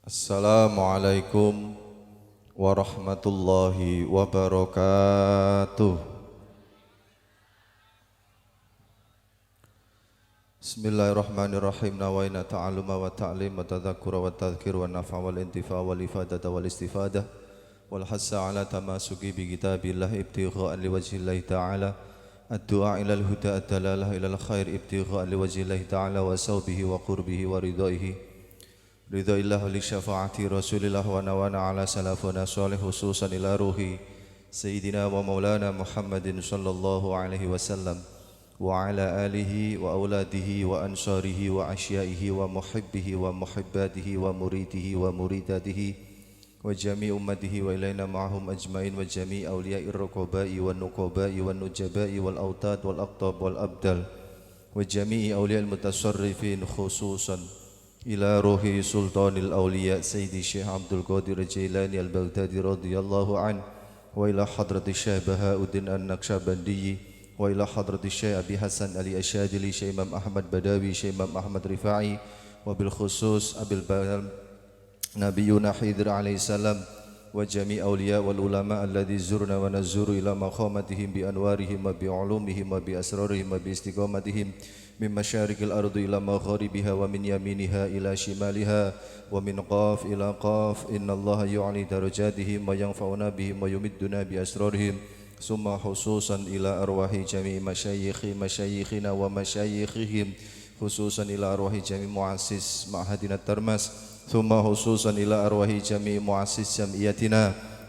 Assalamualaikum warahmatullahi wabarakatuh. Bismillahirrahmanirrahim. Nawaina ta'alluma wa ta'lim wa tadhakkura wa tadhkir wa naf'a wal intifa' wal ifadata wal istifadah wal hassa ala tamasuki bi kitabillah ibtigha'an liwajhillahi ta'ala ad-du'a ilal huda ad-dalalah ilal khair ibtigha'an liwajhillahi ta'ala wa sawbihi wa qurbihi wa ridaihi ridha illah li syafaati rasulillah wa nawana ala salafuna salih khususan ila ruhi sayyidina wa maulana Muhammadin sallallahu alaihi wasallam wa ala alihi wa auladihi wa ansarihi wa asyaihi wa muhibbihi wa muhibbatihi wa muridihi wa muridatihi wa jami' ummatihi wa ilaina ma'ahum ajmain wa jami' awliya'ir ruqaba'i wa nuqaba'i wa nujaba'i wal autad wal aqtab wal abdal wa jami' awliya'il mutasarrifin khususan ila ruhi sultanil awliya Sayyidi Syekh Abdul Qadir Jailani al-Baghdadi radhiyallahu an wa ila hadrati Syekh Bahauddin an-Naqsyabandi wa ila hadrati Syekh Abi Hasan Ali Asyadili Syekh Imam Ahmad Badawi Syekh Imam Ahmad Rifai wa bil khusus Abil Balam Nabiyuna Khidir alaihi salam wa jami' awliya wal ulama alladhi zurna wa nazuru ila maqamatihim bi anwarihim wa bi ulumihim wa bi asrarihim wa bi istiqamatihim min masyarikil ardi ila magharibiha wa min yaminiha ila shimaliha wa min qaf ila qaf innallaha yu'li darajatihim wa yanfa'una bihim wa yumidduna bi asrarihim summa khususan ila arwahi jami' masyayikhina wa masyayikhihim khususan ila arwahi jami' muassis ma'hadina tarmas summa khususan ila arwahi jami' muassis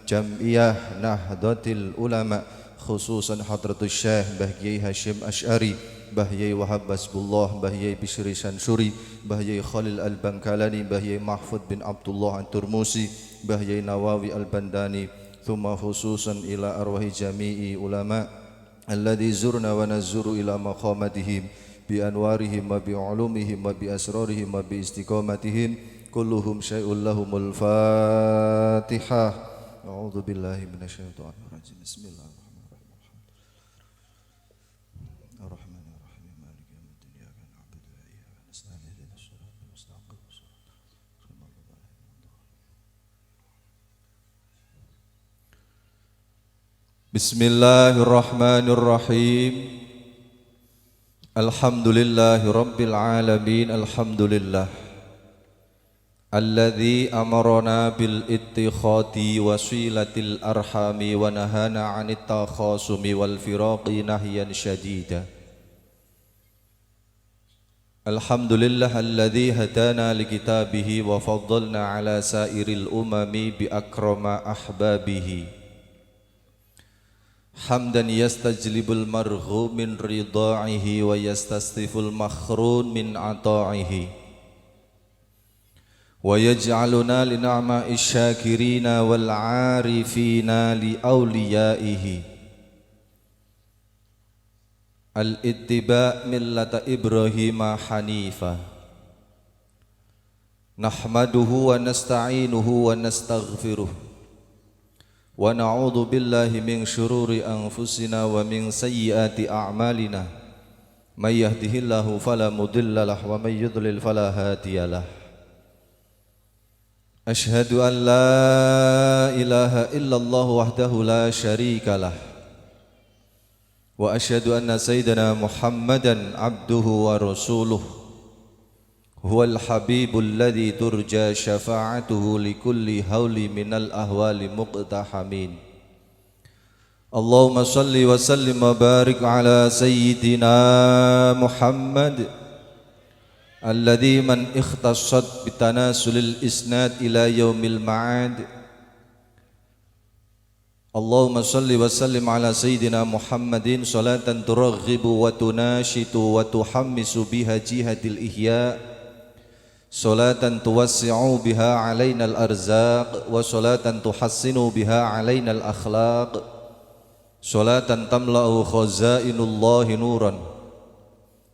jam'iyah nahdlatul ulama khususan hadratus syekh Mbah Kiai Hashim Asy'ari Mbah Yai Wahab Basbullah, Mbah Yai Bishri Shansuri, Mbah Yai Khalil Al-Bankalani, Mbah Yai Mahfud bin Abdullah An-Turmusi, Mbah Yai Nawawi Al-Bandani, thumma khususan ila arwahi jami'i ulama alladhi zurna wa nazuru ila maqamatihim bi anwarihim wa bi ulumihim wa bi asrarihim wa bi istiqamatihim kulluhum syai'un lahumul Fatihah. A'udzu billahi minasyaitonir rajim. Bismillah. Bismillahirrahmanirrahim. Alhamdulillahi rabbil alamin. Alhamdulillah alladzi amarana bil ittikhadi wasilatil arhami wa nahana 'anit takhasumi wal firaqi nahyan syadida. Alhamdulillah alladzi hadana li kitabihi wa faddalna 'ala sairil umami bi akrama ahbabihi. Hamdan yastajlibul marghu min ridha'ihi wa yastastiful makhrun min ata'ihi wa yaj'aluna li na'ma'i syakirina wal 'arifina li awliyaihi. Al-ittiba' millata Ibrahima hanifa. Nahmaduhu wa nasta'inuhu wa nastaghfiruh wa na'udzu billahi min syururi anfusina wa min sayyiati a'malina may yahdihillahu fala mudhillalah wa may yudlil fala hadiyalah. Asyhadu an la ilaha illallah wahdahu la syarikalah wa asyhadu anna sayyidana Muhammadan abduhu wa rasuluh huwal habibul ladzi turja syafa'atuhu likulli hauli minal ahwali muqtahamin. Allahumma salli wa sallim wa barik ala sayyidina Muhammad alladzi man ikhtassat bitanasulil isnad ila yaumil ma'ad. Allahumma salli wa sallim ala sayyidina Muhammadin salatan turaghibu wa tunashitu wa tuhammisu biha jihadil ihya' salatan tuwassi'u biha alaina al-arzaq wa salatan tuhassinu biha alaina al-akhlaq salatan tamla'u khazainullahi nuran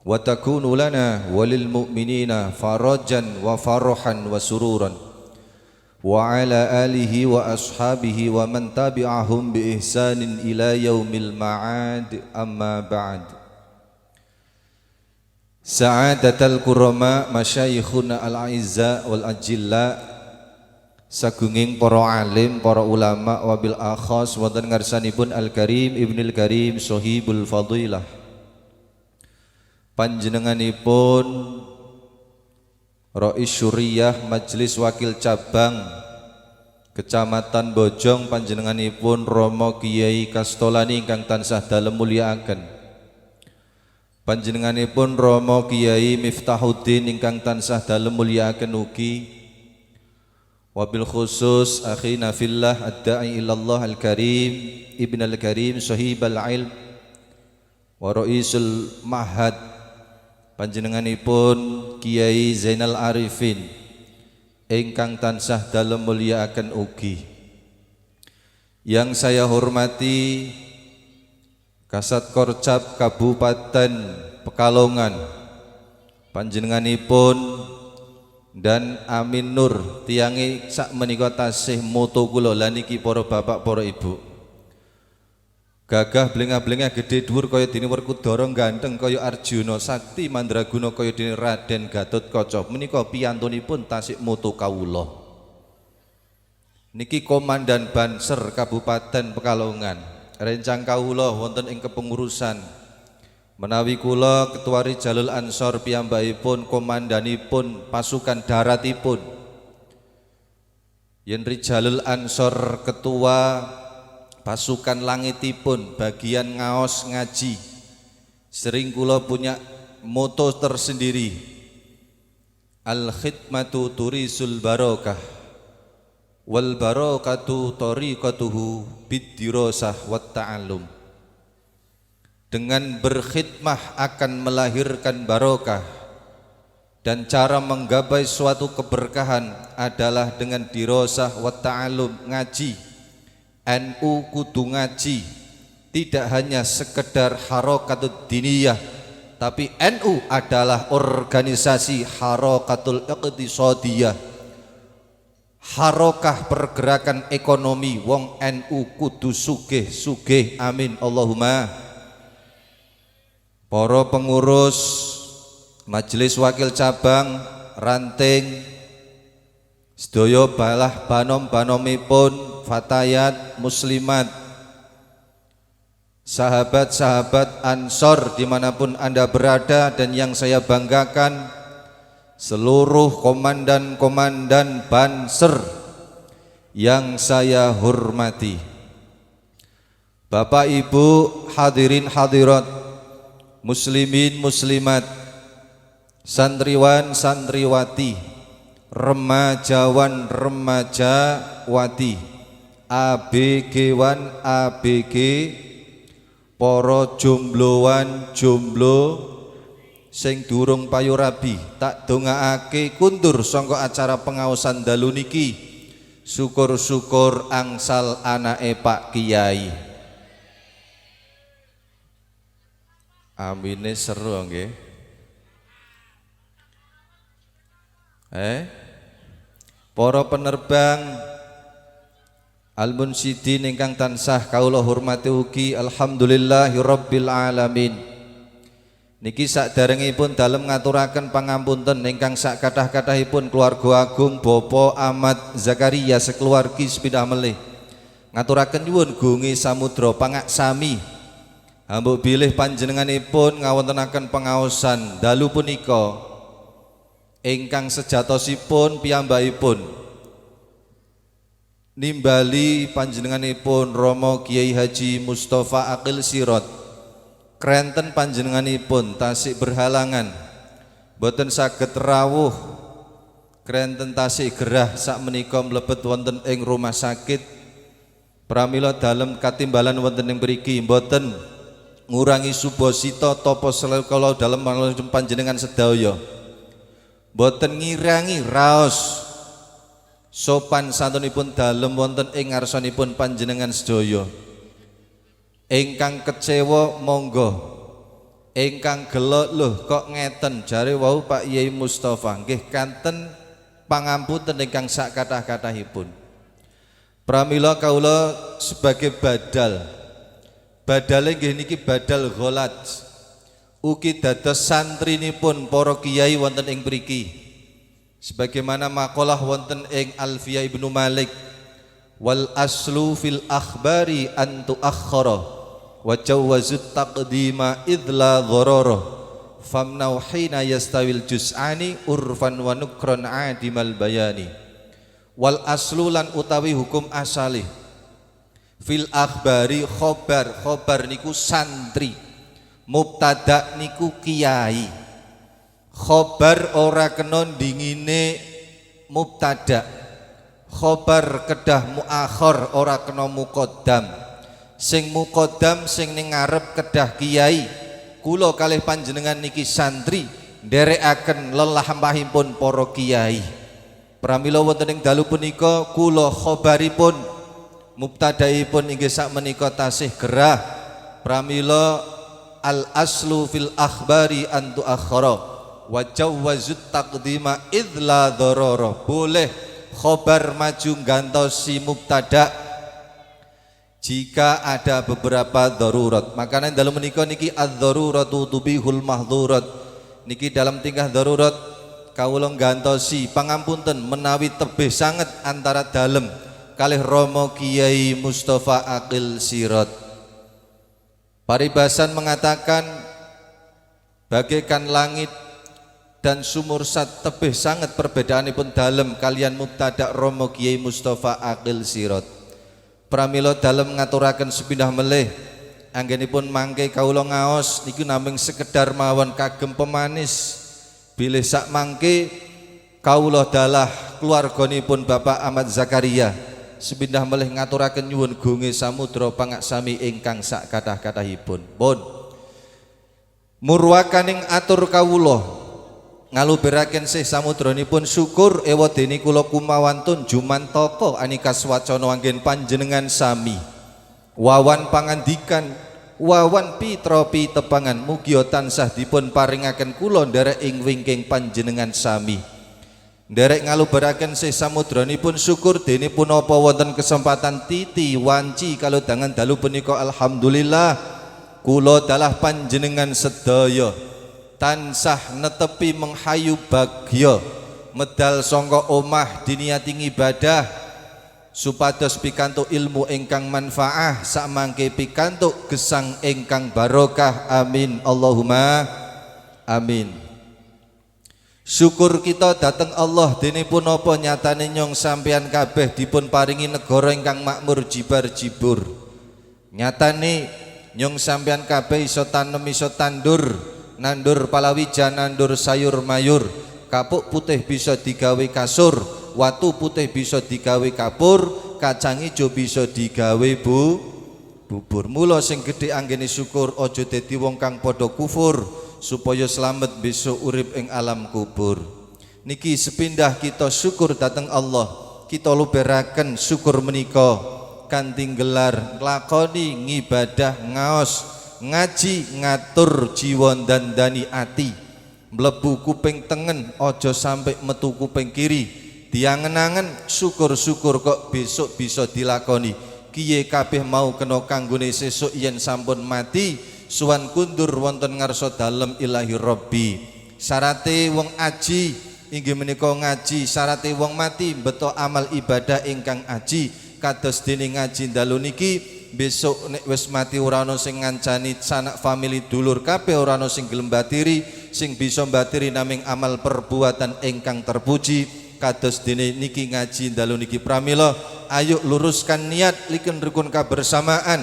wa takunu lana walil mu'minina farajan wa farhan wa sururan wa ala alihi wa ashabihi wa man tabi'ahum bi ihsanin ila yaumil ma'ad. Amma ba'd. Sa'adatal kurama masyayikhuna al-a'izza wal ajilla sagunging para alim, para ulama wabil akhos wonten ngarsanipun Al-Karim Ibnul Karim Sohibul Fadilah. Panjenenganipun Rais Syuriyah Majelis Wakil Cabang Kecamatan Bojong, panjenenganipun Romo Kiai Kastolani ingkang tansah dalem mulyakaken. Panjenenganipun Romo Kiai Miftahuddin ingkang tansah dalem mulyakaken ugi. Wabil khusus akhina fillah ad-da'i ilallah al-karim Ibn al-Karim Sahibal ilm wa Raisul Mahad, panjenenganipun Kiai Zainal Arifin ingkang tansah dalem mulyakaken ugi. Yang saya hormati Kasat Korcap Kabupaten Pekalongan, panjenenganipun dan Amin Nur tiangi sak menika tasih moto kula lan niki para bapak para ibu. Gagah blenga-blenga gede dhuwur kaya dene Werkudara, ganteng kaya Arjuna, sakti mandraguna kaya dene Raden Gatotkaca. Menika piyantunipun tasih moto kawula. Niki Komandan Banser Kabupaten Pekalongan. Rencang kawula wonten ing kepengurusan. Menawi kula Ketua Rijalul Ansor piyambakipun komandanipun pasukan daratipun. Yen Rijalul Ansor ketua pasukan langitipun bagian ngaos ngaji. Sering kula punya moto tersendiri. Al khidmatu turisul barokah wal barokatu tariqatuhu bid-dirasah wat ta'allum. Dengan berkhidmah akan melahirkan barokah, dan cara menggapai suatu keberkahan adalah dengan dirosah wa ta'alum, ngaji. NU kudu ngaji, tidak hanya sekedar harakatul diniyah, tapi NU adalah organisasi harakatul iqtisadiyah, harokah pergerakan ekonomi. Wong NU kudu sugih-sugih, amin Allahumma. Para pengurus Majelis Wakil Cabang Ranting, sedaya balah banom-banomipun, fatayat muslimat, sahabat-sahabat Ansor dimanapun Anda berada, dan yang saya banggakan seluruh komandan-komandan Banser yang saya hormati, Bapak Ibu hadirin hadirat, muslimin muslimat, santriwan santriwati, remajawan remajawati, ABG-wan ABG, para jomblowan jomblo sing durung payu rabi, tak dongaake kundur sangka acara pengaosan dalu niki. Syukur-syukur angsal anake Pak Kiai. Amine seru nggih. Para penerbang Al-Munsyidin ingkang tansah kawula hormati ugi, alhamdulillahirabbil alamin. Niki sakderengipun dalem ngaturaken pangampunten ingkang sak kathah-kathahipun keluarga agung Bapak Ahmad Zakaria sekeluargi sepindah melih. Ngaturaken nyuwun gungi samudra pangaksami. Ambuk bilih panjenenganipun ngawontenaken pengaosan dalu punika ingkang sejatosipun piyambakipun nimbali panjenenganipun Romo Kiai Haji Mustafa Aqil Sirot. Krenten panjenenganipun tasik berhalangan, boten saged rawuh, krenten tasik gerah sak menika mlebet wonten ing rumah sakit. Pramila dalem katimbalan wonten ing mriki boten ngurangi subosito topo selekala dalam panjenengan sedaya, boten ngirangi raos sopan santunipun dalem wonten ing ngarsanipun panjenengan sedaya. Ingkang kecewa monggo, ingkang gelo lho kok ngeten jare wau Pak Yai Mustafa, nggih kanten pangampunten ingkang sak kathah-kathahipun. Pramila kawula sebagai badale nggih niki badal gholat, ugi dados santrinipun para kiai wonten ing mriki. sebagaimana maqalah wonten ing Alfiyah Ibnu Malik, wal aslu fil akhbari an tuakhkhara wa jawazut taqdima idla dharara famnau hina yastawil juz'ani urfan wa nukran adimal bayani. Wal aslu lan utawi hukum asali fil akhbari khobar niku santri, mubtada niku kiai. Khobar ora kena dingine mubtada, khobar kedah muakhir ora kena muqaddam. Sing muqaddam sing ning ngarep kedah kiai. Kula kalih panjenengan niki santri nderekaken lelampahanipun para kiai. Pramila wonten ing dalu punika kula khobaripun mubtadaipun inggih sak menika tasih gerah. Pramila al aslu fil akhbari an tuakhkhara wa jawazut taqdima idla dharara. Boleh khobar maju gantosi mubtada jika ada beberapa darurat. Makanya dalam menika niki ad-daruratu tubihul mahdhurat. Niki dalam tingkah darurat kawula gantosi pangampunten menawi tebih sanget antara dalem kalih Romo Kiai Mustafa Aqil Sirat. Paribasan mengatakan bagaikan langit dan sumur sat tebih sangat perbedaanipun dalem kalian mubtada Romo Kiai Mustafa Aqil Sirat. Pramila dalem ngaturaken sepindah melih anggenipun mangke kawula ngaos niku namung sekedar mawon kagem pemanis. Bilih sak mangke kawula dalah keluarganipun Bapak Ahmad Zakaria sepindah melih ngaturaken nyuwun gunge samudra pangaksami ingkang sak kathah-kathahipun. Pun murwakaning atur kawula ngaluberaken sih samudranipun syukur ewadene kula kumawantun jumantaka anikas wacana anggen panjenengan sami wawan pangandikan wawan pitra pitepangan mugi tansah dipun paringaken kula nderek ing wingking panjenengan sami. Nderek ngaluberaken sih samudranipun syukur dene punapa wonten kesempatan titi wanci kalau dangan dalu punika alhamdulillah kula dalah panjenengan sedaya tansah netepi menghayu bagya medal sangka omah diniati ibadah supados pikantuk ilmu ingkang manfaah sakmangke pikantuk gesang ingkang barokah. Amin Allahumma amin. Syukur kita dateng Allah dene punapa nyatane nyong sampeyan kabeh dipun paringi negara ingkang makmur jibar jibur. Nyatane nyong sampeyan kabeh iso tanem iso tandur, nandur palawija, nandur sayur mayur, kapuk putih bisa digawe kasur, watu putih bisa digawe kapur, kacang ijo bisa digawe bubur. Mula sing gedhe anggene syukur aja dadi wong kang padha kufur supaya selamat besok urip ing alam kubur. Niki sepindah kita syukur dateng Allah, kita luberaken syukur menika kanthi gelar nglakoni ngibadah ngaos ngaji ngatur jiwa dandani ati mlebu kuping tengen ojo sampai metu kuping kiri diangen-angen syukur-syukur kok besok bisa dilakoni kiye kabeh mau kena kanggone sesuk yen sampun mati suwan kundur wonten ngarsa dalem ilahi rabbi. Syarate wong aji inggih menika ngaji, syarate wong mati beto amal ibadah ingkang aji kados dene ngaji dalu niki besok nek wis mati ora ana sing ngancani sanak famili dulur kabeh ora ana sing gelem batiri, sing bisa batiri naming amal perbuatan ingkang terpuji kados dene niki ngaji dalu niki. Pramila ayo luruskan niat liken rukun kebersamaan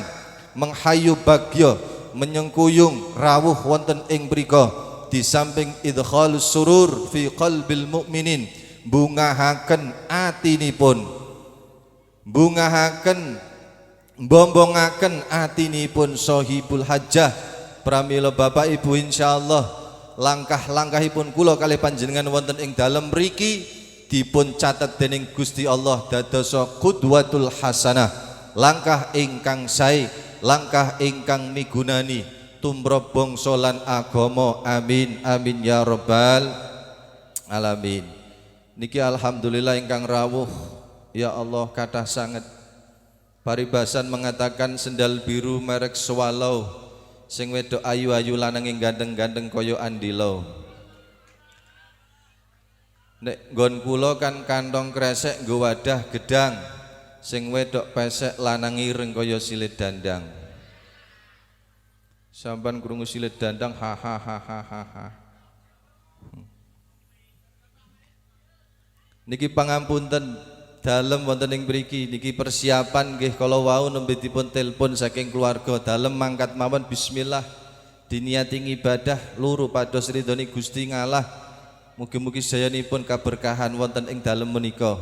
menghayu bagya menyengkuyung rawuh wonten ing mrika di samping idkhalus surur fi qalbil mukminin bungahaken atinipun bungahaken bombongaken atinipun sahibul hajjah. Pramila Bapak Ibu insyaallah langkah-langkahipun kula kalih panjenengan wonten ing dalem mriki dipun catet dening Gusti Allah dadosa qudwatul hasanah, langkah ingkang sae, langkah ingkang migunani tumrap bangsa lan agama. Amin amin ya rabbal alamin. Niki alhamdulillah ingkang rawuh ya Allah kathah sanget. Paribasan mengatakan sendal biru merek Swallow sing wedok ayu-ayu lanang ing gandeng-gandeng kaya andilo. Nek nggon kula kan kantong kresek nggo wadah gedang, sing wedok pesek lanang ireng kaya silit dandang. Sampan krungu silit dandang ha ha ha ha ha ha. Niki pangampunten dalem wonten ing mriki niki persiapan nggih kala wau nembe dipun telepon saking keluarga dalem mangkat mawon bismillah diniati ibadah luru pados ridhoni Gusti ngalah. Mugi-mugi sayanipun kaberkahan wonten ing dalem menika.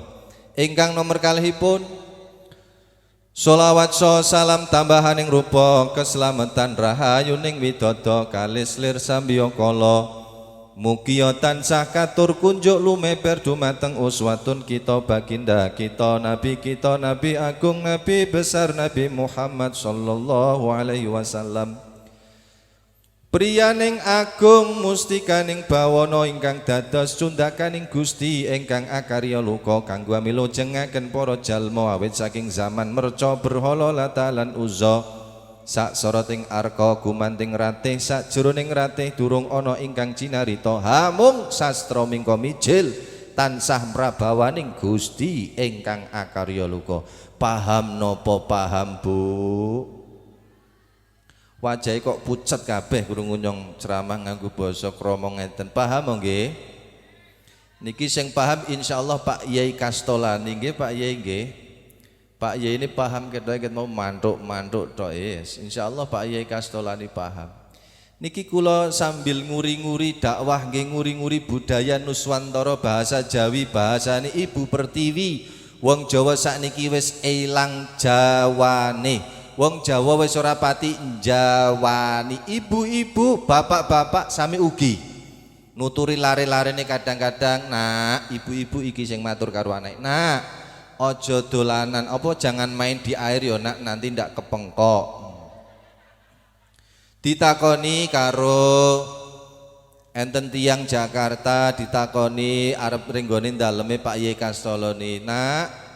Ingkang nomor kalihipun sholawat salam tambahan ing rupa keselamatan rahayuning widodо kalis lir sambiya kala. Mugi tansah katur kunjuk lumeber dumateng uswatun kita baginda kita Nabi agung Nabi besar Nabi Muhammad sallallahu alaihi wasallam. Priyaning agung mustikaning bawana ingkang dados cundakaning Gusti ingkang akarya luka kanggo milujengaken para jalma awit saking zaman merca berhala Lata lan Uzza sak soroting arka gumanting ratih sak jroning ratih durung ana ingkang cinarita hamung sastra mingka mijil tansah mrabawaning Gusti ingkang akarya luka. Paham napa paham Bu? Wajahe kok pucet kabeh krungu nyong ceramah nganggo basa krama ngeten. Paham nggih? Niki sing paham insyaallah Pak Yai Kastolani nggih Pak Yai nggih. Pak Yai ini paham ket mau mantuk-mantuk tok insyaallah Pak Yai Kastolani paham. Niki kula sambil nguri-nguri dakwah nggih nguri-nguri budaya Nuswantara bahasa Jawi bahasane Ibu Pertiwi. Wong Jawa sakniki wis ilang jawane. Wong Jawa wis ora pati njawani. Ibu-ibu, bapak-bapak sami ugi nuturi lare-larene kadang-kadang, "Nak, ibu-ibu iki sing matur karo anake. Nak, aja dolanan apa jangan main di air ya Nak, nanti ndak kepengkok." Ditakoni karo enten tiyang Jakarta ditakoni arep ringgone daleme Pak Yai Kastolani. "Nak,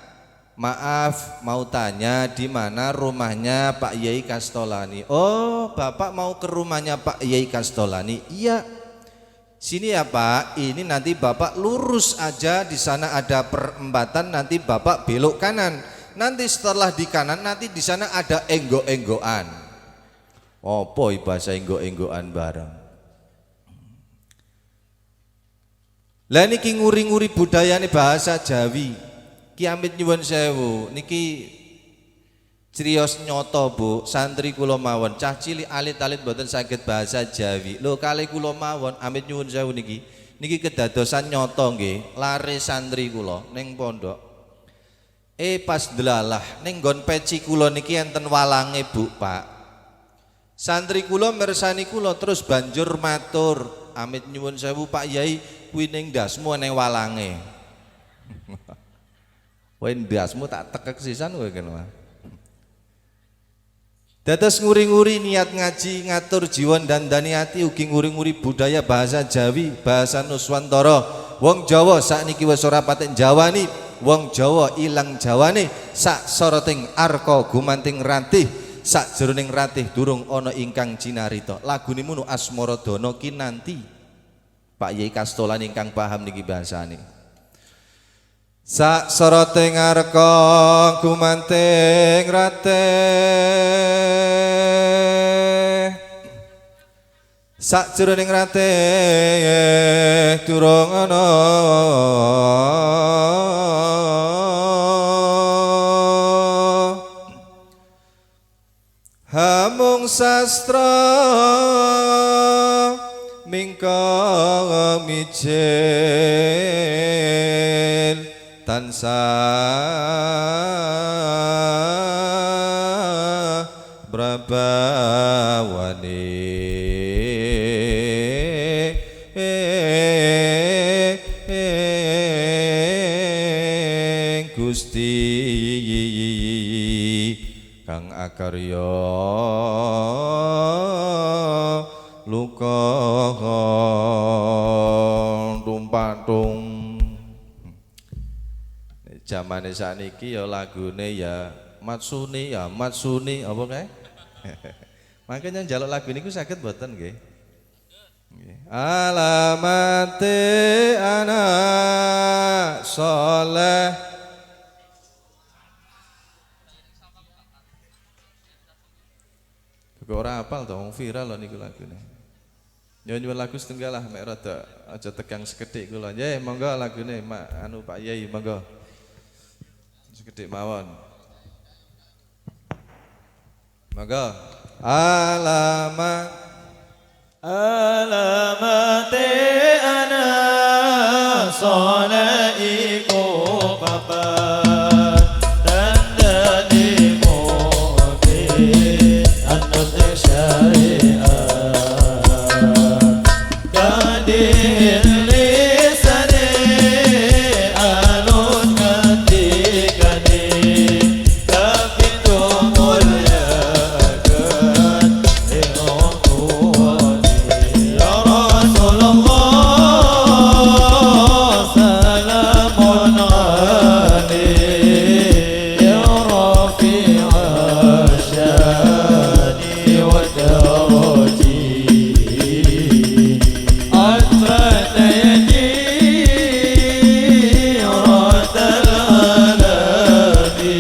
maaf mau tanya di mana rumahnya Pak Yai Kastolani?" "Oh, Bapak mau ke rumahnya Pak Yai Kastolani?" "Iya." "Sini ya Pak, ini nanti Bapak lurus aja, di sana ada perempatan, nanti Bapak belok kanan. Nanti setelah di kanan nanti di sana ada enggok-enggokan." Apa bahasa enggok-enggokan bareng? Lah niki nguri-nguri budayane bahasa Jawi. Ki amit nyuwun sewu niki criyos nyoto Bu, santri kula mawon cah cilik alit-alit mboten saged bahasa Jawi. Lho kalih kula mawon amit nyuwun sewu niki kedadosan nyoto nggih, lare santri kula ning pondok. Pas delalah ning nggon peci kula niki enten walange Bu, Pak. Santri kula mirsani kula terus banjur matur, "Amit nyuwun sewu Pak Yai, kuwi ning ndasmu ning walange." Wae ndasmu tak tekek sisan kowe kene. Dados nguri-nguri niat ngaji ngatur jiwa dandani ati ugi nguri-nguri budaya bahasa Jawi, bahasa Nuswantara. Wong Jawa sakniki wis ora patek njawani, wong Jawa ilang jawane sak soroting arka gumanting ratih, sak jroning ratih durung ana ingkang cinarita. Lagune mono Asmaradana kinanti. Pak Yai Kastolani ingkang paham niki bahasane. Sak soroting arka gumanting ratih sak jroning ratih durung ana hamung sastra mingka mijil tansah brabawani Gusti kang akarya luka tumpatung. Zamane sakniki ya lagune ya Matsuni apa kae? Makanya njaluk lagu niku saged mboten nggih? Nggih. alamate anak soleh. Kok ora apal to wong viral lho niku lagune. Nyanyi lagu setunggal lah mek rada aja tegang sekedhik kula. Nggih, monggo lagune anu Pak Yai monggo. Sekedhik mawon. Monggo. Alamate ana solaiku papat tanda di mobil anut syariat kadir lisane alun ketikane tapi tumul yakan ya Rasulullah salamun alaihi ya rafi'a syani wa darajati atrat yadi ratal alami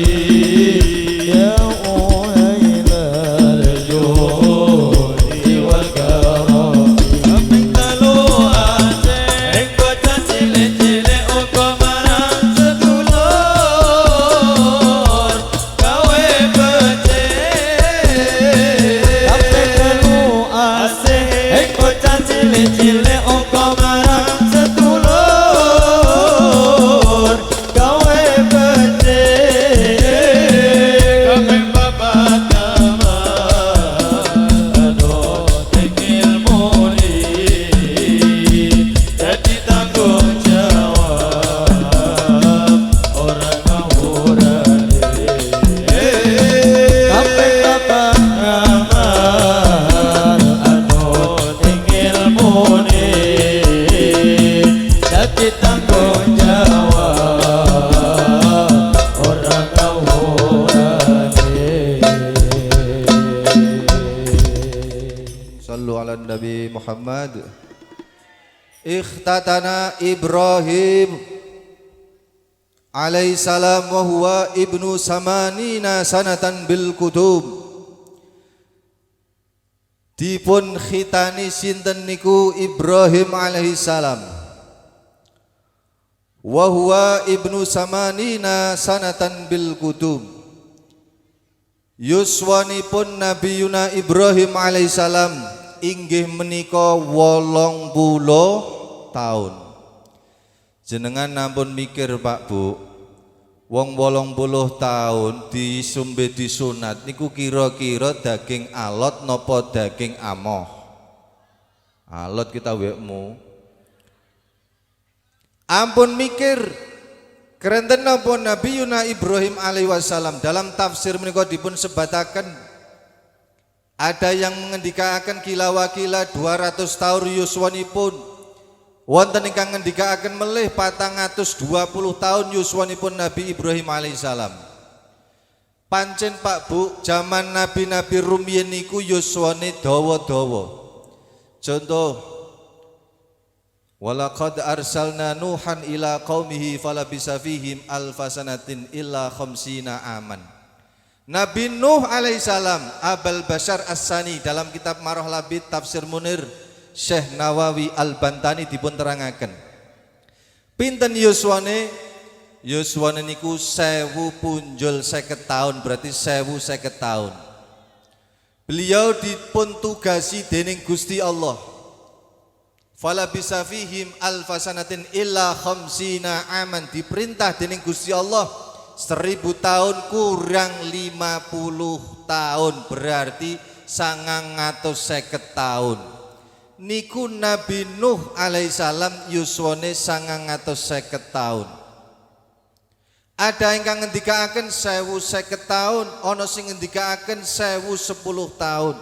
ya uhailal judi wal karami lalu asing kota cilik-cilik uga marang sedulur gawe becik tapi lalu asing kota cilik-cilik uga marang sedulur gawe becik kabeh babat aduh ilmuni jadi tanggung jawab orang ngawurane kabeh babat aduh ilmuni jadi tanggung jawab orang ngawurane. Sallu ala Nabi Muhammad. Ikhtatana Ibrahim alaihi salam wa huwa ibnu samanina sanatan bil kutub. Dipun khitani sinten niku Ibrahim alaihi salam. Wa huwa ibnu samanina sanatan bil kutub. Yuswanipun Nabi Yuna Ibrahim alaihissalam inggih menika 80 tahun. Jenengan nampun mikir Pak Bu, wong 80 tahun disumbe disunat niku kira-kira daging alot napa daging amoh? Alot kita wekmu. Ampun mikir kerenten napa Nabi Yuna Ibrahim alaihi wasallam dalam tafsir menika dipun sebataken ada yang mengendikaken kila-wakila 200 tahun yuswanipun wonten ingkang ngendikaken melih 420 tahun yuswanipun Nabi Ibrahim alaihi salam. Pancen Pak Bu, zaman nabi-nabi rumiyin niku yuswane dawa-dawa. Contoh walaqad arsalna Nuhan ila qaumihi falabisa fihim alfasanatin illa khamsina aman. Nabi Nuh alaihissalam Abul Bashar As-Sani dalam kitab Marah Labid Tafsir Munir Syekh Nawawi Al-Bantani dipun terangaken. Pinten yuswane? Yuswane niku 1000 punjul 50 tahun, berarti 1050 tahun. Beliau dipun tugasi dening Gusti Allah. Fala bisa fihim alfasanatin illa khamsina aman, diperintah dening Gusti Allah 1000 tahun kurang 50 tahun, berarti 950 tahun. Niku Nabi Nuh alaihissalam yuswane 950 tahun. Ada ingkang ngendikaken 1050 tahun, ana sing ngendikaken 1010 tahun.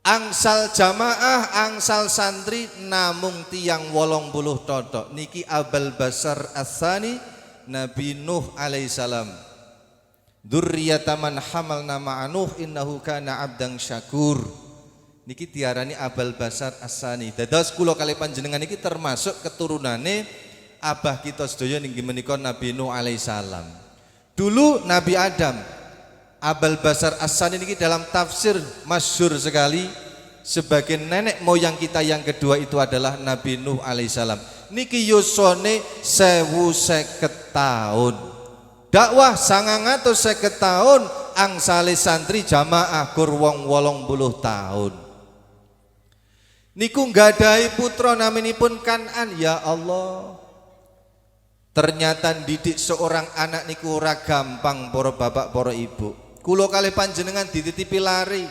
Angsal jamaah, angsal santri namung tiang 80 totok. Niki Abul Bashar As-Sani Nabi Nuh alaihissalam. Dzurriyyatan man hamalna ma'a Nuh innahu kana abdan syakur. niki diarani Abul Basar As-Sani. Dados kula kali panjenengan niki termasuk keturunane abah kita sedaya niki menika Nabi Nuh alaihissalam. Dulu Nabi Adam, Abul Basar As-Sani niki dalam tafsir masyhur sekali sebagai nenek moyang kita yang kedua itu adalah Nabi Nuh alaihissalam. Niki yuswane 1050 tahun. Dakwah 950 tahun, angsale santri jamaah gur wong 80 tahun. Niku nggadahi putra naminipun Kan'an. Ya Allah, ternyata didik seorang anak niku ora gampang para bapak para ibu. Kula kalih panjenengan dititipi lari,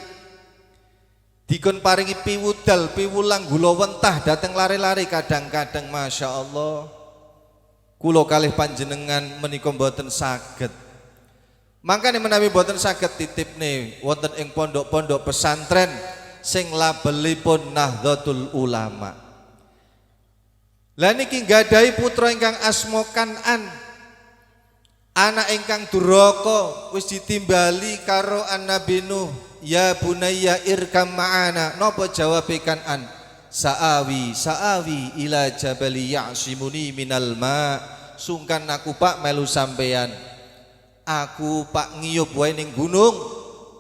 dikon paringi piwudal piwulang gula wentah dateng lari-lari kadang-kadang Masya Allah kula kalih panjenengan menika mboten saged. Mangkane menawi mboten saged titipne wonten ing pondok-pondok pesantren sing labelipun Nahdlatul Ulama. Lah niki nggadahi putra ingkang asma Kan'an, anak ingkang duraka wis ditimbali karo Nabi Nuh. Ya bunayya irkam ma'ana. Napa jawabe Kan'an? Sa'awi ila jabali ya'simuni minal ma. Sungkan aku Pak melu sampean. Aku Pak ngiyup wae ning gunung.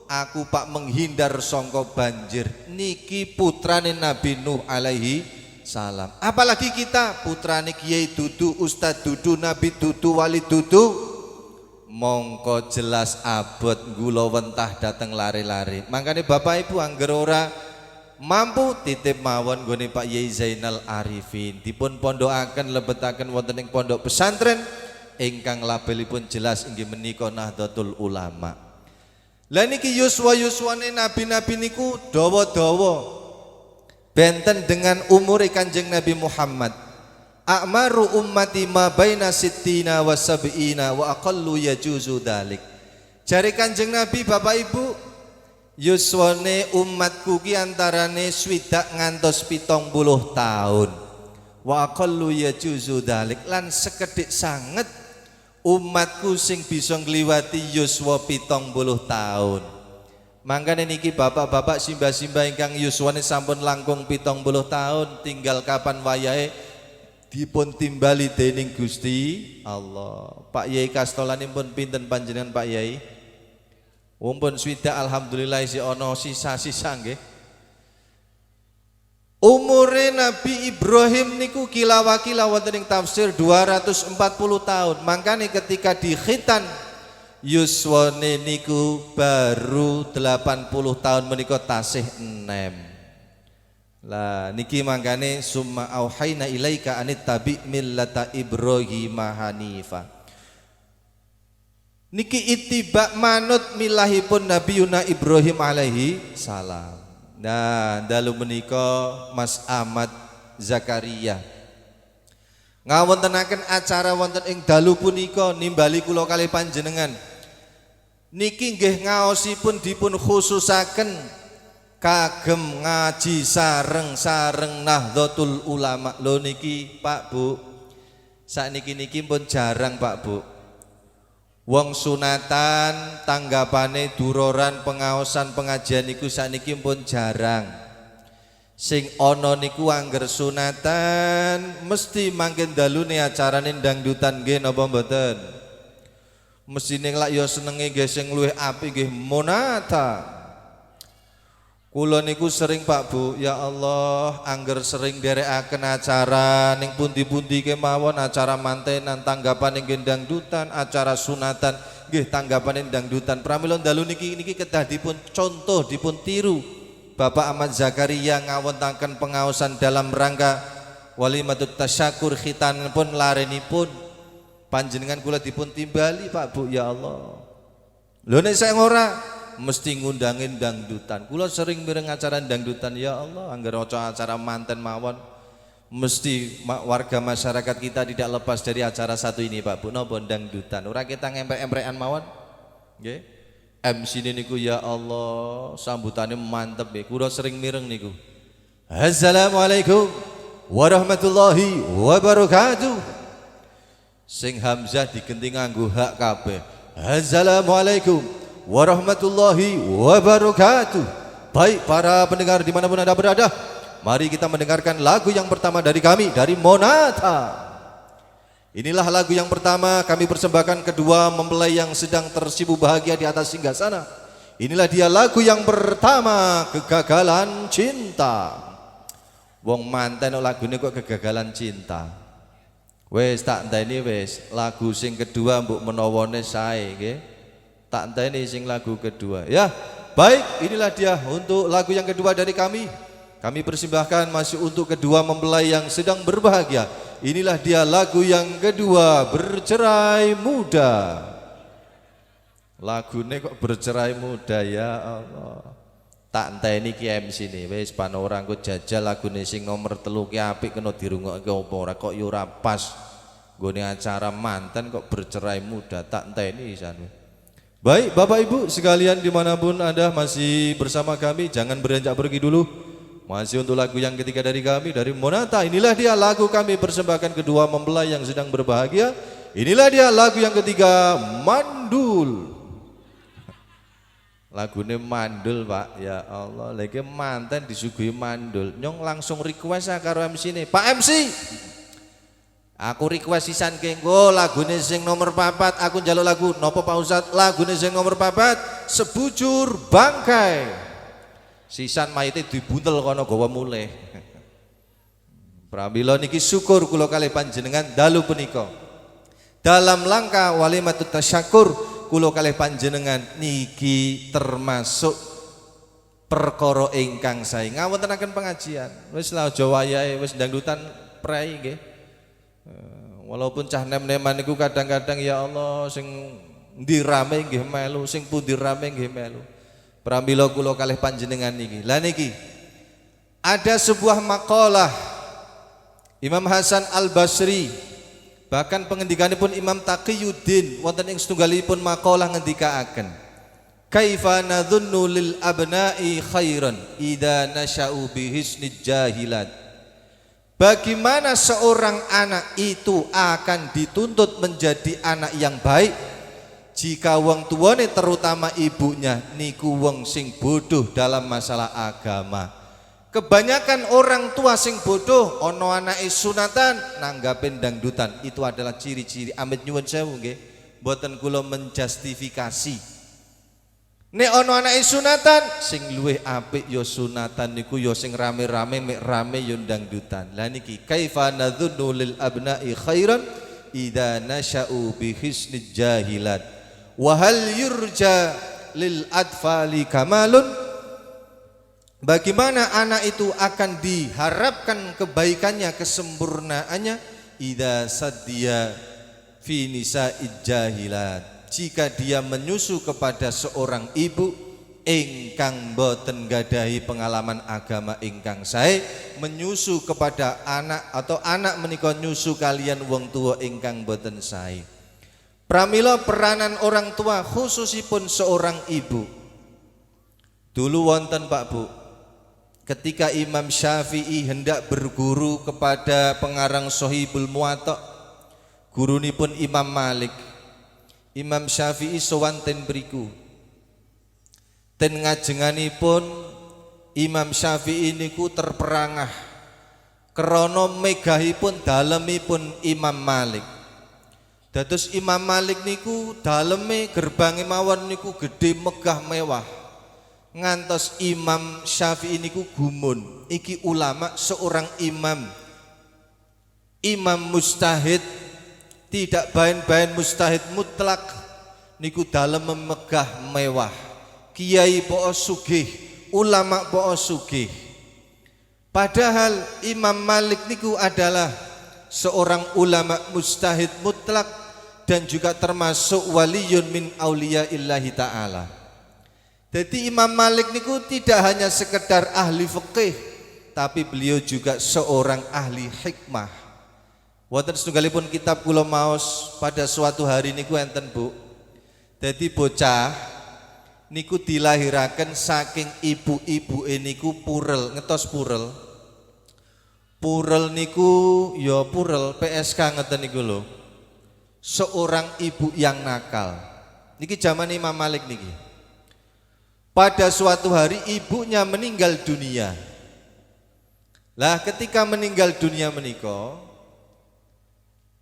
Aku Pak menghindar sangka banjir. Niki putrane Nabi Nuh alaihi salam. Apalagi kita putrane Kiai dudu, Ustad dudu, Nabi dudu, wali dudu, mongko jelas abot gula wentah dateng lari-lari. Makanya Bapak Ibu angger ora mampu titip mawon nggone Pak Yai Zainal Arifin dipun pondokaken lebetaken wonten ing pondok pesantren ingkang labelipun jelas inggih menika Nahdlatul Ulama. Lah niki yuswa-yuswane nabi-nabi niku dawa-dawa benten dengan umur Kanjeng Nabi Muhammad. A'maru ummati ma baina sittina wa sab'ina wa aqallu yajuzu dalik. Jare Kanjeng Nabi Bapak Ibu, yuswane umatku ki antarane swidak ngantos 70 tahun. Wa aqallu yajuzu dalik, lan sekedhik sanget umatku sing bisa ngliwati yuswa 70 tahun. Mangkane niki bapak-bapak simbah-simbah ingkang yuswane sampun langkung 70 tahun, tinggal kapan wayahe dipun timbali dening Gusti Allah. Pak Yai kastolanipun pinten panjenengan Pak Yai? Mumpun swidak alhamdulillah isi ana sisa-sisa nggih. Umure Nabi Ibrahim niku kila-wakila wonten ing tafsir 240 tahun. Mangkane ketika dikhitan yuswane niku baru 80 tahun menika tasih 6. Lah niki mangkane summa auhayna ilaika anit tabi millata Ibrahim hanifa. Niki ittiba manut milahipun Nabiyuna Ibrahim alaihi salam. Nah, dalu menika Mas Ahmad Zakaria ngawontenaken acara wonten ing dalu punika nimbali kula kalih panjenengan. Niki nggih ngaosipun dipun khususaken kagem ngaji sareng-sareng Nahdlatul Ulama. Lho niki Pak Bu, sakniki pun jarang Pak Bu. Wong sunatan tanggapane duroran pengaosan pengajian niku sakniki pun jarang. Sing ana niku angger sunatan mesti mangken dalune acarane dangdutan nggih napa mboten? Mesine lak ya senenge nggih sing luwih apik nggih monata. Kula niku sering Pak Bu, ya Allah, angger sering derekaken acara ning pundi-pundi kemawon, acara mantenan tanggapan ing dangdutan, acara sunatan nggih tanggapan dangdutan. Pramila dalu niki kedah dipun contoh, dipun tiru. Bapak Ahmad Zakaria ngawontenaken pengaosan dalam rangka walimatut tasyakur khitan pun larenipun panjenengan kula dipun timbali Pak Bu, ya Allah. Lho nek saya ora mesti ngundangin dangdutan. Kula sering mireng acara dangdutan, ya Allah, angger acara manten mawon mesti warga masyarakat kita tidak lepas dari acara satu ini Pak Bu, napa dangdutan. Ora kita ngemprek-emprekan mawon. Nggih. MC niku ya Allah sambutannya mantep nggih. Kula sering mireng niku. Assalamualaikum warahmatullahi wabarakatuh. Sing Hamzah digenti nganggo hak kabeh. Assalamualaikum warahmatullahi wabarakatuh. Baik para pendengar dimanapun Anda berada, mari kita mendengarkan lagu yang pertama dari kami, dari Monata. Inilah lagu yang pertama kami persembahkan kedua mempelai yang sedang tersipu bahagia di atas singgasana. Inilah dia lagu yang pertama, Kegagalan Cinta. Wong manten lagu ini kok kegagalan cinta. Wes tak enteni wes lagu sing kedua mbok menawane sae nggih. Tak enteni sing lagu kedua. Ya, baik, inilah dia untuk lagu yang kedua dari kami. Kami persembahkan masih untuk kedua mempelai yang sedang berbahagia. Inilah dia lagu yang kedua, Bercerai Muda. Lagunya kok bercerai muda, ya Allah. Tak enteni ki MC ini wis pan orang kok jajal lagune sing nomor 3 ki apik kena dirungokke apa ora kok yo ora pas. Nggone acara manten kok bercerai muda, tak enteni isan. Baik Bapak Ibu sekalian dimanapun Anda masih bersama kami, jangan beranjak pergi dulu. Masih untuk lagu yang ketiga dari kami, dari Monata. Inilah dia lagu kami persembahkan kedua mempelai yang sedang berbahagia. Inilah dia lagu yang ketiga, Mandul. Lagunya mandul Pak, ya Allah, lagi manten disuguhi mandul. Nyong langsung request karo MC ini, Pak MC, aku request sisan kenggo lagunya sing nomor 4. Aku njaluk lagu nopo Pak Ustadz, lagunya sing nomor 4, Sebujur Bangkai. Sisan mayite dibuntel kono gawa mulih. Pramila niki syukur kula kalih panjenengan dalu punika. Dalam langkah walimatut tasyakur kula kalih panjenengan niki termasuk perkara ingkang sae ngawontenaken pengajian. Wis lah aja wayahe wis dangdutan prei nggih. Walaupun cah nem-neman niku kadang-kadang ya Allah sing ndi rame nggih melu, sing pundi rame nggih melu. Pramila kula kalih panjenengan niki. Lah niki ada sebuah makalah Imam Hasan Al-Basri, bahkan pengendikanipun Imam Taqiyuddin wonten ing setunggalipun makalah ngendikaaken, kaifa nadhunnu lil abna'i khairan idza nasha'u bi hisnid jahilat. Bagaimana seorang anak itu akan dituntut menjadi anak yang baik jika wong tuane terutama ibunya niku wong sing bodoh dalam masalah agama. Kebanyakan orang tua sing bodoh, ono anake sunatan nanggapin dangdutan. Itu adalah ciri-ciri, amit nyuwun sewu nggih, mboten kula menjustifikasi. Nek ono anake sunatan sing luwih apik ya sunatan niku ya sing rame-rame mek rame ya dangdutan. Lah niki kaifa nadhunnu lil abna'i khairan idza nasha'u bi hisnid jahilat. Wa hal yurja lil atfali kamalun. Bagaimana anak itu akan diharapkan kebaikannya, kesempurnaannya, idza saddiya fi nisa'id jahilat, jika dia menyusu kepada seorang ibu ingkang boten gadahi pengalaman agama ingkang sae, menyusu kepada anak atau anak menika nyusu kalian wong tua ingkang boten sae. Pramila peranan orang tua khususipun seorang ibu. Dulu wonten Pak Bu, ketika Imam Syafi'i hendak berguru kepada pengarang Shahihul Muwatta, gurunipun Imam Malik, Imam Syafi'i sowan ten mriku. Ten ngajenganipun Imam Syafi'i niku terperangah krana megahipun dalemipun Imam Malik. Dados Imam Malik niku daleme gerbange mawon niku gedhe megah mewah. Ngantos Imam Syafi'i niku gumun, iki ulama seorang imam mustahid, tidak bain-bain mustahid mutlak, niku dalem megah mewah. Kiai po sugih, ulama po sugih. Padahal Imam Malik niku adalah seorang ulama mustahid mutlak dan juga termasuk waliyun min auliya'illahi ta'ala. Jadi Imam Malik niku tidak hanya sekedar ahli fikih, tapi beliau juga seorang ahli hikmah. Wonten setunggalipun kitab kula maos pada suatu hari niku enten Bu. Jadi bocah niku dilahiraken saking ibu-ibu niku purel, ngetos purel. Purel niku ya purel PSK ngeten niku lho. Seorang ibu yang nakal. Niki zaman Imam Malik niki. pada suatu hari ibunya meninggal dunia. Lah ketika meninggal dunia menika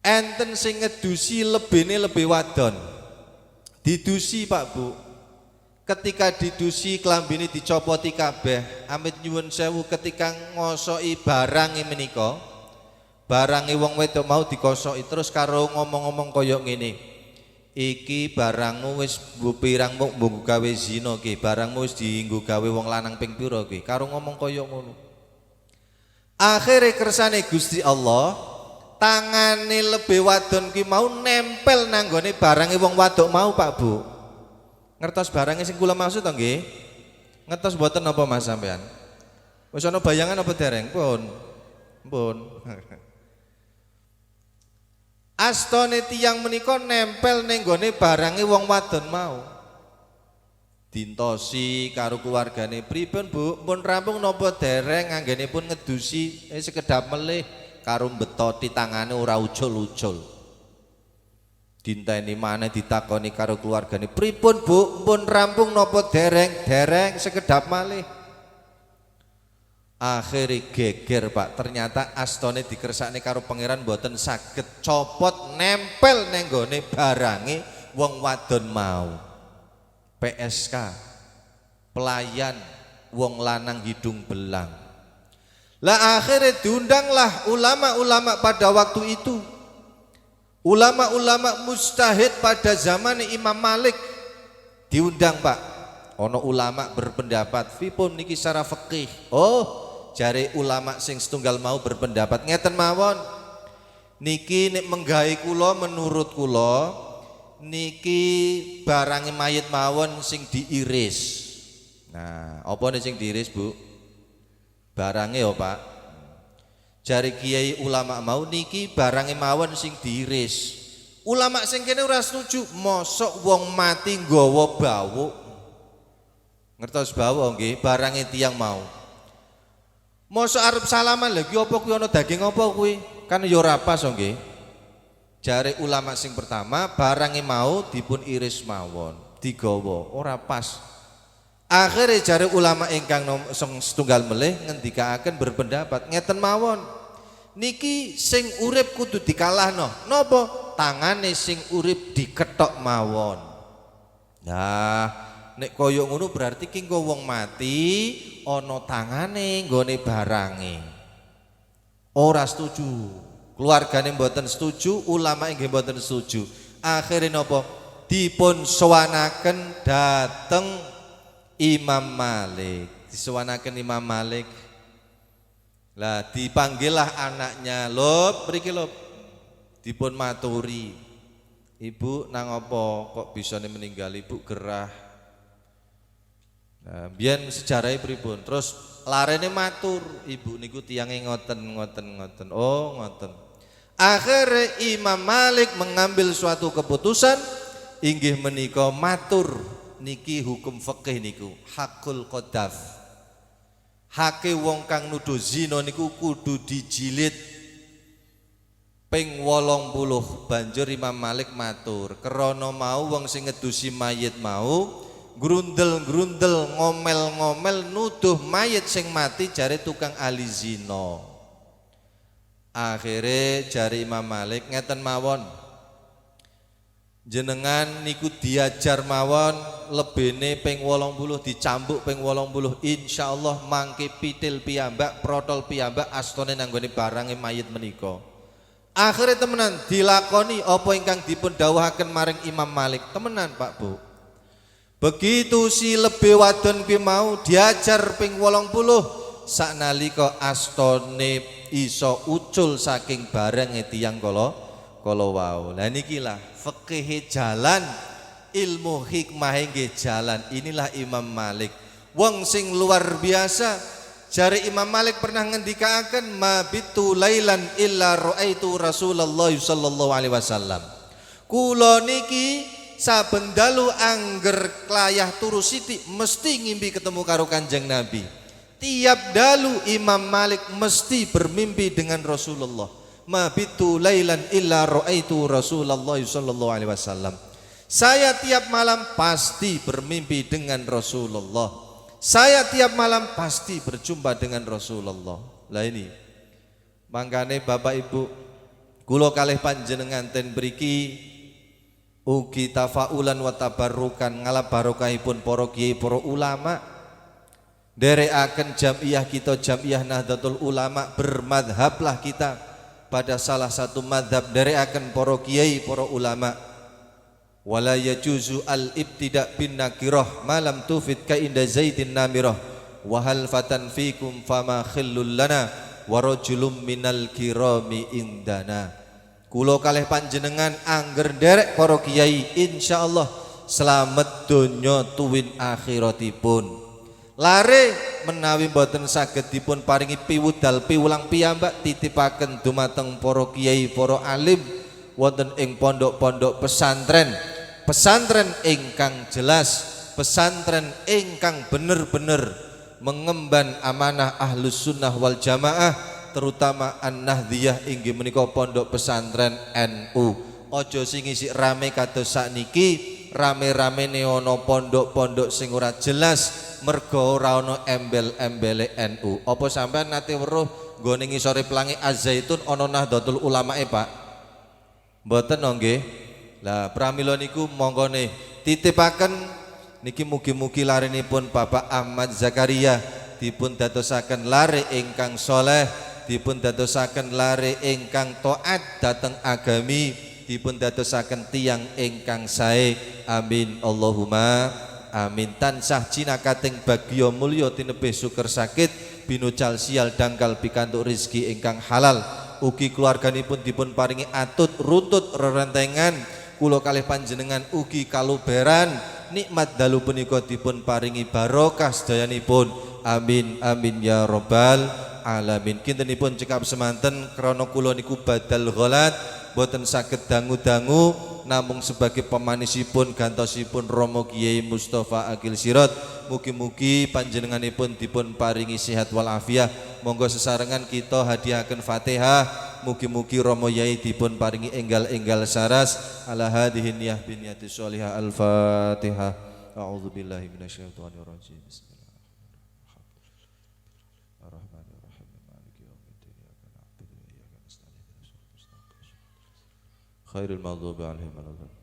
enten sing ngedusi lebene lebih wadon. Didusi Pak Bu. Ketika didusi klambine dicopoti kabeh, amit nyuwun sewu ketika ngosoki barange menika. Barange wong wedok mau dikosoki terus karo ngomong-ngomong kaya ngene. Iki barangmu wis pirang mbok gawe zina ki, barangmu wis dienggo gawe wong lanang ping pira ki, karo ngomong kaya ngono. Akhire kersane Gusti Allah, tangane lebih wadon ki mau nempel nanggone barange wong wadok mau Pak Bu. Ngertos barange sing kula maksud to nggih? Ngertos mboten napa Mas sampean? Wis ana bayangan apa dereng? Pun. Astone tiyang menika nempel ning gone barange wong wadon mau. Dintosi karo keluargane, pripun Bu? Pun rampung napa dereng anggenipun ngedusi sekedap melih karo mbetoti tangane ora ucul-ucul. Dinteni maneh ditakoni karo keluargane, pripun Bu? Pun rampung napa dereng? Dereng sekedap malih. Akhirnya geger Pak, ternyata astone dikersakne karo pangeran mboten saged copot nempel neng gone barange wong wadon mau. PSK pelayan wong lanang hidung belang. Lah akhirnya diundanglah ulama-ulama pada waktu itu. Ulama-ulama mujtahid pada zaman Imam Malik diundang Pak. Ono ulama berpendapat pripun niki secara fikih. Oh, jare ulama sing setunggal mau berpendapat ngeten mawon. Niki nek menggawe kula menurut kula niki barange mayit mawon sing diiris. Nah, apa nih sing diiris Bu? Barange ya Pak. Jari kiai ulama mau niki barange mawon sing diiris. Ulama sing kene ora setuju, mosok wong mati nggawa bawuk. Ngertos bawuk nggih, barange tiyang mau. Mosok arep salaman lagi apa kuwi ana daging apa kuwi? Kan ya ora pas nggih. Jare ulama sing pertama barange mau dipun iris mawon, digawa, ora pas. Akhirnya jare ulama ingkang setunggal melih ngendikaaken berpendapat ngeten mawon. Niki sing urip kudu dikalahno. Napa? Tangane sing urip diketok mawon. Nah, nek kaya ngono berarti ki engko wong mati ana tangane nggone barange. Ora setuju. Keluargane mboten setuju, ulama inggih mboten setuju. Akhirnya napa? Dipun sowanaken dateng Imam Malik. Disowanaken Imam Malik. Lah dipanggillah anaknya, "Lop, mriki lop." Dipun maturi. "Ibu nang apa kok bisa meninggal Ibu gerah?" Nah, biyen sejarahnya pripun? Terus larene matur, "Ibu niku tiyange ngoten. Oh, ngoten." Akhirnya Imam Malik mengambil suatu keputusan inggih menika matur niki hukum fikih niku hakul qadhaf. Hake wong kang nuduh zina niku kudu dijilid ping 80. Banjur Imam Malik matur, krana mau wong sing ngedusi mayit mau grundel-grundel ngomel-ngomel nuduh mayit sing mati jare tukang ahli zina. Akhirnya jari Imam Malik ngeten mawon, jenengan niku diajar mawon lebene ping 80 dicambuk ping 80, insyaallah mangke pitil piyambak protol piyambak astone nanggone barange mayit menika. Akhirnya temenan dilakoni apa ingkang dipun dawuhaken maring Imam Malik temenan Pak Bu. Begitu si lebih wadon ki mau diajar ping 80 saknalika astone iso ucul saking barange tiyang kala wau. Lah niki lah fikih jalan, ilmu hikmah nggih jalan. Inilah Imam Malik. Wong sing luar biasa. Jari Imam Malik pernah ngendikaaken mabitu lailan illa raaitu Rasulullah sallallahu alaihi wasallam. Kula niki saben dalu angger klayah turu sithik mesti ngimpi ketemu karo Kanjeng Nabi. Tiap dalu Imam Malik mesti bermimpi dengan Rasulullah. Mabitu lailan illa raaitu Rasulullah sallallahu alaihi wasallam. Saya tiap malam pasti bermimpi dengan Rasulullah. Saya tiap malam pasti berjumpa dengan Rasulullah. Lah ini mangkane Bapak Ibu, kula kalih panjenengan ten mriki ugi tafaulan wa tabarrukan ngalap barokahipun para kiai para ulama. Derekaken jamiah kita, jamiah Nahdlatul Ulama, bermadhablah kita pada salah satu madhab. Derekaken para kiai para ulama. Wala yajuzu al-ibtida' bin nakirah malam tufid ka inda zaidin namirah wa hal fatan fikum fama khillul lana wa rajulum minal kirami indana. Kula kalih panjenengan angger derek para kiai insyaallah slamet donya tuwin akhiratipun. Lare menawi mboten saged dipun paringi piwudal piwulang piyambak titipaken dumateng para kiai para alim wonten ing pondok-pondok pesantren. Pesantren ingkang jelas, pesantren ingkang bener-bener mengemban amanah Ahlus Sunnah wal Jamaah, terutama An-Nahdliyah inggih menika pondok pesantren NU. Aja sing isih rame kados sakniki, rame-rame ana pondok-pondok sing ora jelas mergo ora ana embel-embele NU. Apa sampean nate weruh nggone ngisore pelangi Az-Zaitun ana Nahdlatul Ulamae, Pak? Mboten nggih. Lah pramila niku monggone titipaken niki mugi-mugi larenipun Bapak Ahmad Zakaria dipun dadosaken lare ingkang soleh, dipun dadosaken lare ingkang taat dhateng agami, dipun dadosaken tiyang ingkang sae. Amin Allahumma amin. Tansah jinakating bagya mulya tinebih suker sakit binucal sial dangkal pikantuk rezeki ingkang halal. Ugi keluarganipun dipun paringi atut runtut rerentengan. Kula kalih panjenengan ugi kaluberan nikmat dalu punika dipun paringi barokah sedayanipun. Amin amin ya rabbal alamin. Kintenipun cekap semanten krana kula niku badal ghalat boten saged dangu-dangu namung sebagai pemanisipun gantosipun Romo Kiai Mustafa Akil Sirot. Mugi-mugi panjenenganipun dipun paringi sehat wal afiah. Monggo sesarengan kita hadiahaken Fatihah. Mugi-mugi Romo Yai dipun paringi enggal-enggal saras ala hadhihi niyah bi niyati sholihah. Al-Fatihah. A'udzu billahi minasyaitonir rajim. Bismillahirrahmanirrahim. Maliki yaumiddin. Iyyaka na'budu wa iyyaka nasta'in. Khairul maghdubi 'alaihim waladdallin.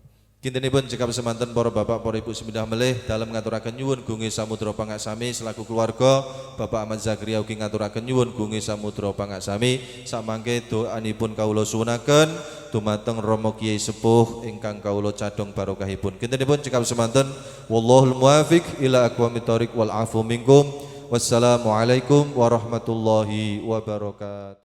Kintenipun cekap semanten para bapak para ibu semindah melih dalem ngaturaken nyuwun gunge samudra pangaksami selaku keluarga Bapak Ahmad Zakaria ugi ngaturaken nyuwun gunge samudra pangaksami samangke doanipun kawula suwunaken dumateng Rama Kiai Sepuh ingkang kawula cadhong barokahipun. Kintenipun cekap semanten wallahul muwaffiq ila aqwamit thoriq wal afu minkum. Wassalamualaikum warahmatullahi wabarakatuh.